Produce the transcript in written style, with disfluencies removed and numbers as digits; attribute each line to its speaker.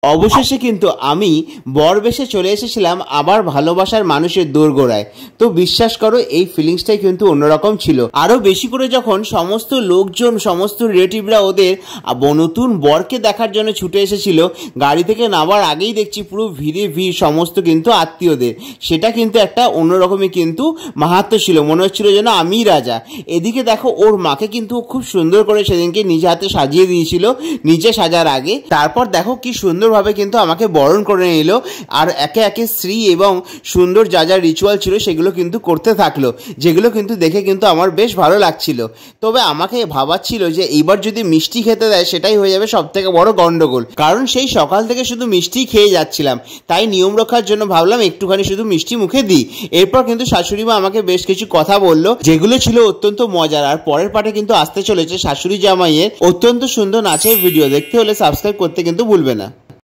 Speaker 1: অবশেষে কিন্তু আমি বর বেশে চলে এসেছিলাম আবার ভালোবাসার মানুষের দোরগোড়ায়। তো বিশ্বাস করো এই ফিলিংসটাই কিন্তু অন্যরকম ছিল। আরো বেশি করে যখন সমস্ত লোকজন, সমস্ত রিলেটিভরা ওদের নতুন বরকে দেখার জন্য ছুটে এসেছিল, গাড়ি থেকে নামার আগেই দেখছি পুরো ভিড়ে ভিড় সমস্ত কিন্তু আত্মীয়দের। সেটা কিন্তু একটা অন্যরকমই কিন্তু মাহাত্ম্য ছিল, মনে হচ্ছিল যেন আমিই রাজা। এদিকে দেখো ওর মাকে কিন্তু খুব সুন্দর করে সেদিনকে নিজে হাতে সাজিয়ে দিয়েছিল নিজে সাজার আগে। তারপর দেখো কি সুন্দর ভাবে কিন্তু আমাকে বরণ করে নিল, আর একে একে স্ত্রী এবং সুন্দর যা যা রিচুয়াল ছিল সেগুলো কিন্তু করতে থাকলো, যেগুলো কিন্তু দেখে কিন্তু আমার বেশ ভালো লাগছিল। তবে আমাকে ভাবাচ্ছিল যে এইবার যদি মিষ্টি খেতে দেয় সেটাই হয়ে যাবে সব থেকে বড় গন্ডগোল, কারণ সেই সকাল থেকে শুধু মিষ্টি খেয়ে যাচ্ছিলাম। তাই নিয়ম রক্ষার জন্য ভাবলাম একটুখানি শুধু মিষ্টি মুখে দিই। এরপর কিন্তু শাশুড়ি মা আমাকে বেশ কিছু কথা বললো, যেগুলো ছিল অত্যন্ত মজার। আর পরের পার্টে কিন্তু আসতে চলেছে শাশুড়ি জামাইয়ের অত্যন্ত সুন্দর নাচের ভিডিও। দেখতে হলে সাবস্ক্রাইব করতে কিন্তু ভুলবে না।